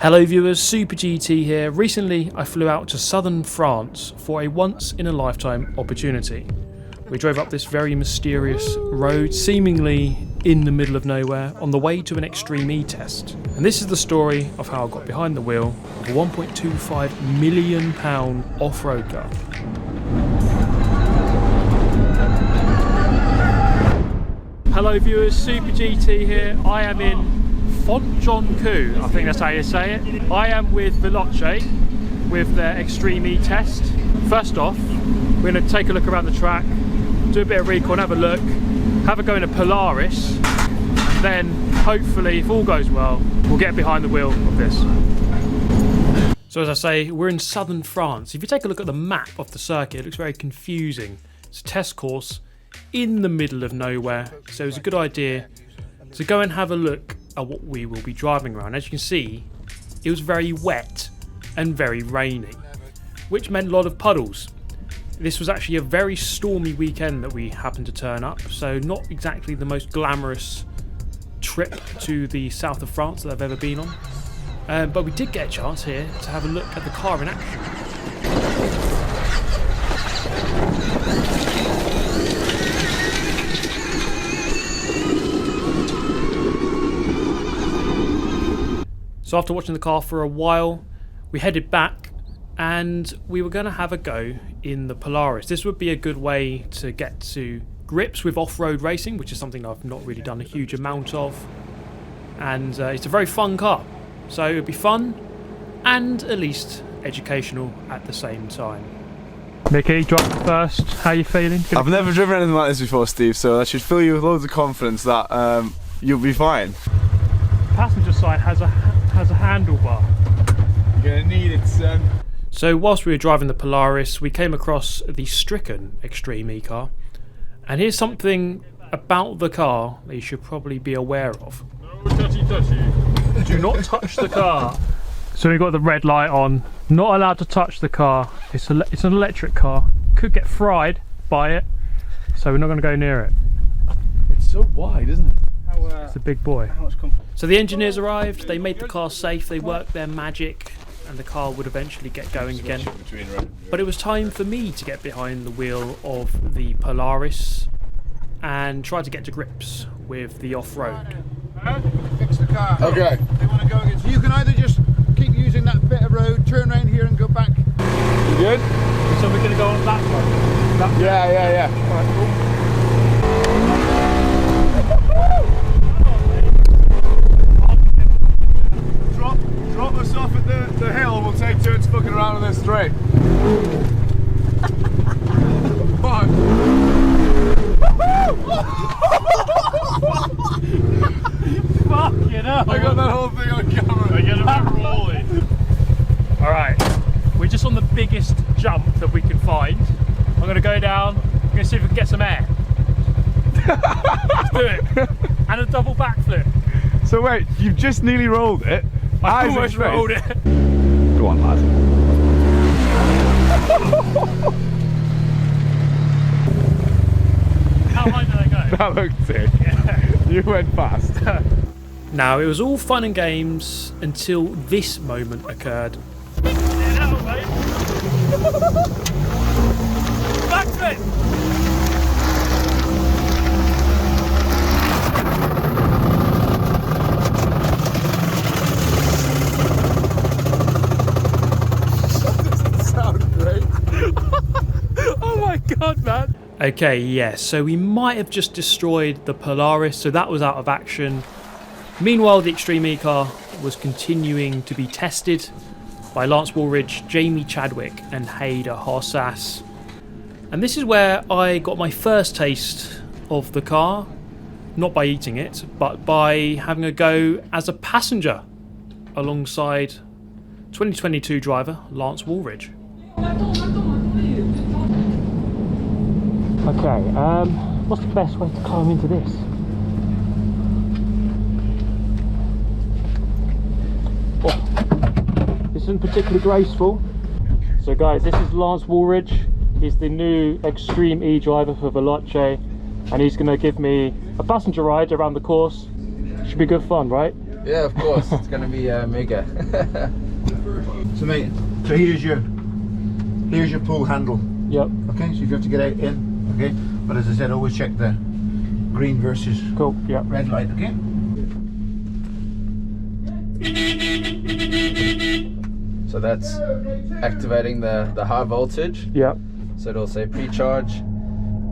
Hello viewers, Super GT here. Recently I flew out to southern France for a once in a lifetime opportunity. We drove up this very mysterious road, seemingly in the middle of nowhere, on the way to an Extreme E test. And this is the story of how I got behind the wheel of a £1.25 million off-road car. Hello viewers, Super GT here. I am in Fontainebleau, I think that's how you say it. I am with Veloce with their Extreme E test. First off, we're going to take a look around the track, do a bit of recon, have a look, have a go in a Polaris, and then hopefully, if all goes well, we'll get behind the wheel of this. So as I say, we're in southern France. If you take a look at the map of the circuit, it looks very confusing. It's a test course in the middle of nowhere, so it's a good idea to go and have a look at what we will be driving around. As you can see, it was very wet and very rainy, which meant a lot of puddles. This was actually a very stormy weekend that we happened to turn up, so not exactly the most glamorous trip to the south of France that I've ever been on. But we did get a chance here to have a look at the car in action. So after watching the car for a while, we headed back and we were going to have a go in the Polaris. This would be a good way to get to grips with off-road racing, which is something I've not really done a huge amount of. And it's a very fun car. So it would be fun and at least educational at the same time. Mickey, drive first. How are you feeling? I've never driven anything like this before, Steve, so that should fill you with loads of confidence that you'll be fine. Passenger side has a handlebar. You're gonna need it, son. So whilst we were driving the Polaris, we came across the stricken Extreme E car, and here's something about the car that you should probably be aware of. No touchy. Do not touch the car. So we've got the red light on. Not allowed to touch the car. It's an electric car. Could get fried by it, so we're not going to go near it. It's so wide, isn't it? It's a big boy. So the engineers arrived, they made the car safe, they worked their magic, and the car would eventually get going again. But it was time for me to get behind the wheel of the Polaris and try to get to grips with the off-road. Fix the car. Okay. They want to go against. You can either just keep using that bit of road, turn around here and go back. You good? So we're going to go on that one? Yeah. Alright, cool. Drop us off at the hill and we'll take turns fucking around on this straight. Come on. Fucking hell. I got that whole thing on camera. I get a bit rolling. Alright, we're just on the biggest jump that we can find. I'm going to go down, I'm going to see if we can get some air. Let's do it. And a double backflip. So wait, you've just nearly rolled it. I almost rolled it. Go on, lad. How high did I go? That looked sick. Yeah. You went fast. Now, it was all fun and games until this moment occurred. Backflip! Oh my god, man. Okay, yes, so we might have just destroyed the Polaris, so that was out of action. Meanwhile, the Extreme E car was continuing to be tested by Lance Woolridge, Jamie Chadwick and Hader Hossas. And this is where I got my first taste of the car, not by eating it, but by having a go as a passenger alongside 2022 driver Lance Woolridge. Okay, what's the best way to climb into this? Oh, this isn't particularly graceful. So guys, this is Lance Woolridge. He's the new Extreme E driver for Veloce, and he's going to give me a passenger ride around the course. Should be good fun, right? Yeah, of course. It's gonna be mega. So mate, so here's your pull handle. Yep. Okay, so if you have to get out in, okay. But as I said, always check the green versus Cool. Yep. red light, okay? So that's activating the high voltage. Yep. So it'll say pre-charge.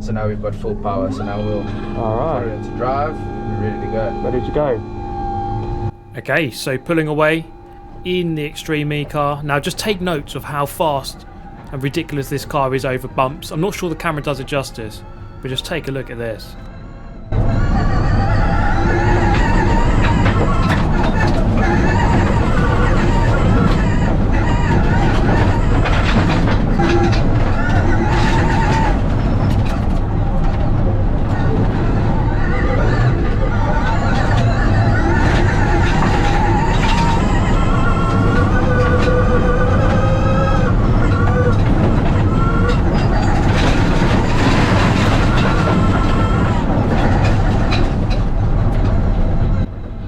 So now we've got full power. So now we'll put it into drive. We're ready to go. Ready to go. Okay, so pulling away in the Extreme E car. Now just take note of how fast and ridiculous this car is over bumps. I'm not sure the camera does it justice, but just take a look at this.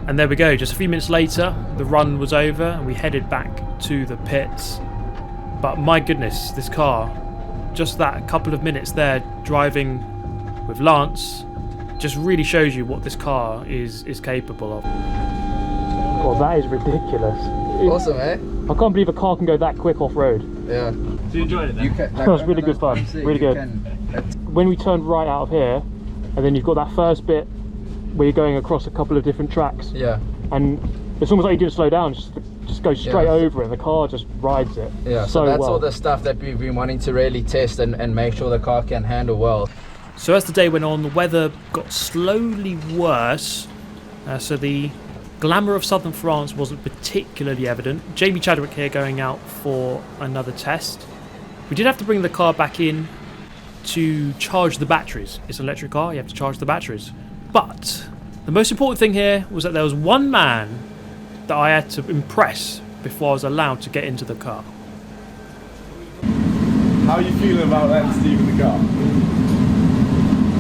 And there we go, just a few minutes later, the run was over and we headed back to the pits. But my goodness, this car, just that couple of minutes there driving with Lance, just really shows you what this car is capable of. Well, that is ridiculous. Awesome, eh? I can't believe a car can go that quick off-road. Yeah. So you enjoyed it then? That was really good fun, really good. When we turned right out of here, and then you've got that first bit where you're going across a couple of different tracks. Yeah. And it's almost like you didn't slow down, just go straight over it, and the car just rides it. Yeah, so that's all the stuff that we've been wanting to really test and make sure the car can handle well. So as the day went on, the weather got slowly worse, so the glamour of southern France wasn't particularly evident. Jamie Chadwick here going out for another test. We did have to bring the car back in to charge the batteries. It's an electric car, you have to charge the batteries. But the most important thing here was that there was one man that I had to impress before I was allowed to get into the car. How are you feeling about letting Steve in the car?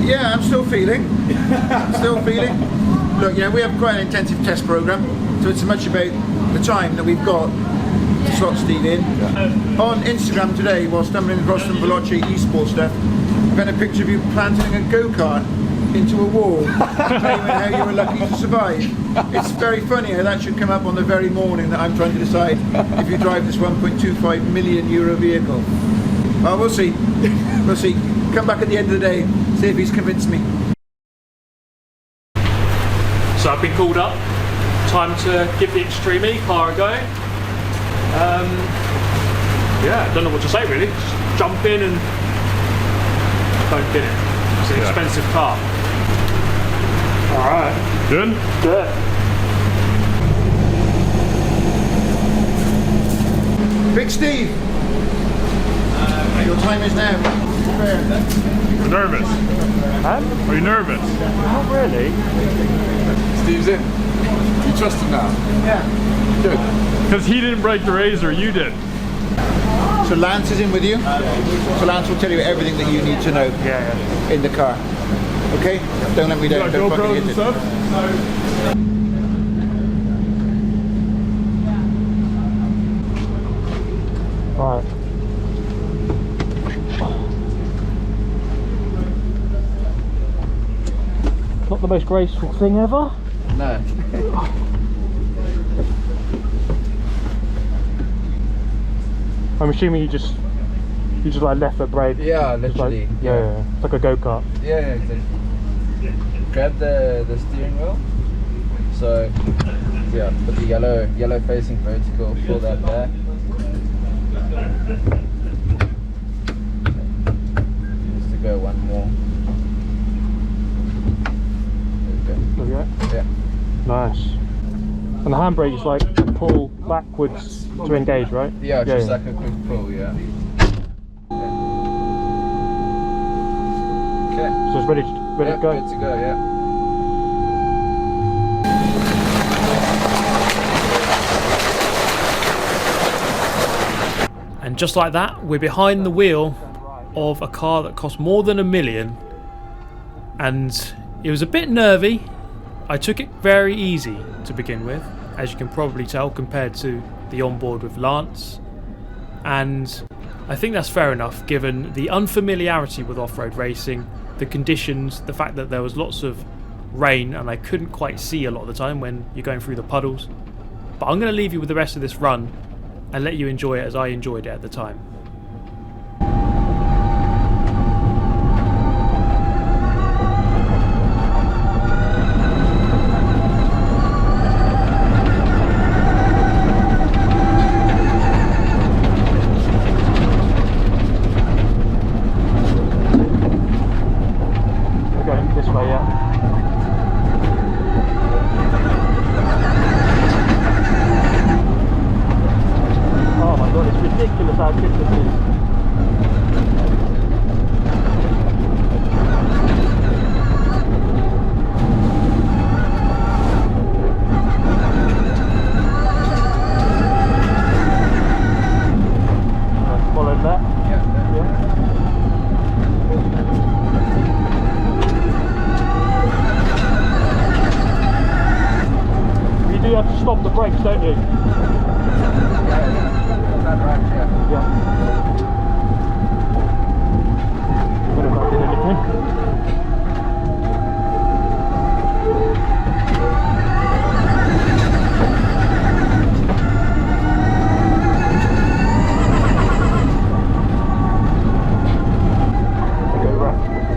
Yeah, I'm still feeling. Look, yeah, we have quite an intensive test program, so it's much about the time that we've got to slot Steve in. On Instagram today, while stumbling across some Veloce esports stuff, I've had a picture of you planting a go-kart into a wall, claiming how you were lucky to survive. It's very funny how that should come up on the very morning that I'm trying to decide if you drive this 1.25 million euro vehicle. Well, we'll see. We'll see. Come back at the end of the day, see if he's convinced me. So I've been called up. Time to give the Extreme E car a go. Yeah, don't know what to say really. Just jump in and don't get it. It's an expensive car. Alright. Good? Good. Big Steve, your time is now. You're nervous. Are you nervous? Not really. Steve's in. You trust him now? Yeah. Good. Because he didn't break the razor, you did. So Lance is in with you. So Lance will tell you everything that you need to know in the car. Okay? Don't let me down. Got Don't GoPros fucking and hit it. stuff? Right. Not the most graceful thing ever. No. I'm assuming you just like left foot brake. Yeah, Just like, literally. yeah. It's like a go-kart. Yeah, exactly. Grab the steering wheel. So yeah, put the yellow facing vertical, pull that back. Just to go one more. There we go. There we go. Yeah. Nice. And the handbrake is like pull backwards to engage, right? Yeah, just like a quick pull, yeah. Okay. So it's ready to go. Good to go, yeah. And just like that, we're behind the wheel of a car that cost more than $1 million. And it was a bit nervy. I took it very easy to begin with, as you can probably tell, compared to the onboard with Lance. And I think that's fair enough given the unfamiliarity with off-road racing, the conditions, the fact that there was lots of rain and I couldn't quite see a lot of the time when you're going through the puddles. But I'm going to leave you with the rest of this run and let you enjoy it as I enjoyed it at the time. Stop the brakes, don't you? Yeah. That right, yeah. Better not get anything.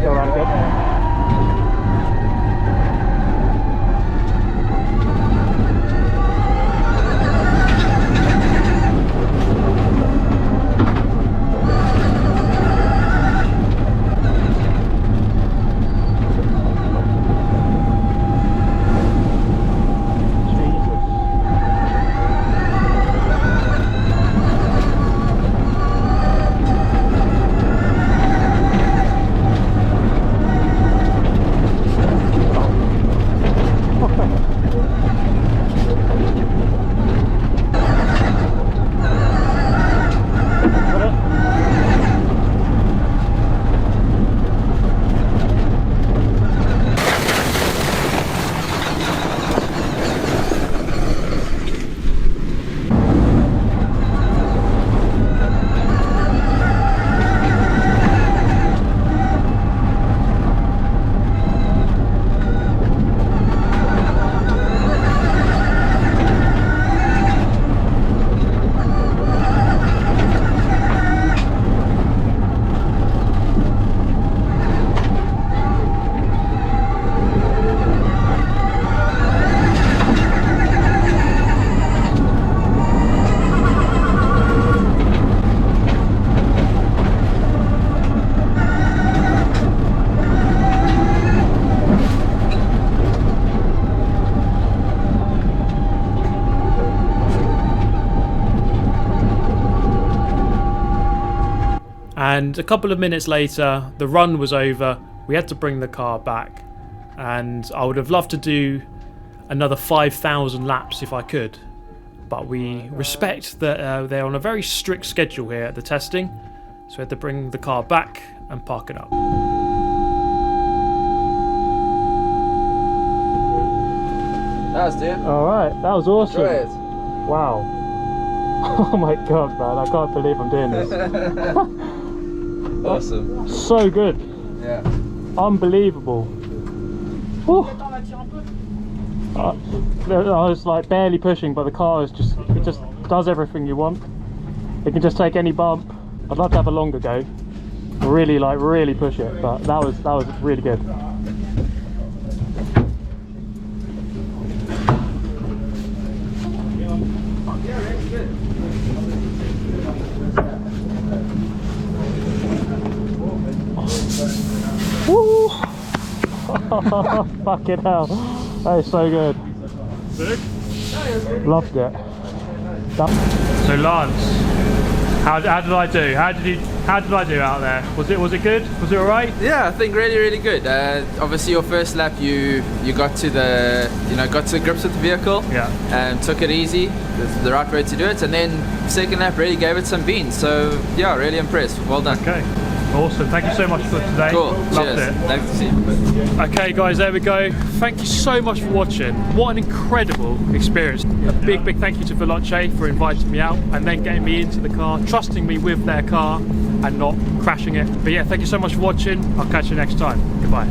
Go around again. And a couple of minutes later, the run was over. We had to bring the car back, and I would have loved to do another 5,000 laps if I could, but we respect that they're on a very strict schedule here at the testing, so we had to bring the car back and park it up. Nice, dude. Alright, that was awesome. Enjoy it. Wow. Oh my god, man, I can't believe I'm doing this. Awesome. So good. Yeah. Unbelievable. Whew. I was like barely pushing, but the car is just, it just does everything you want. It can just take any bump. I'd love to have a longer go. Really push it, but that was really good. Woo! Fucking hell. That is so good. Loved it. So Lance, how did I do? How did I do out there? Was it good? Was it alright? Yeah, I think really good. Obviously, your first lap, you got to grips with the vehicle. Yeah. Took it easy. That's the right way to do it. And then second lap really gave it some beans. So yeah, really impressed. Well done. Okay. Awesome, thank you so much for today. Cool. Loved Cheers. it. Nice to see you. Okay guys, there we go. Thank you so much for watching. What an incredible experience. A big thank you to Veloce for inviting me out and then getting me into the car, trusting me with their car and not crashing it. But yeah, thank you so much for watching. I'll catch you next time. Goodbye.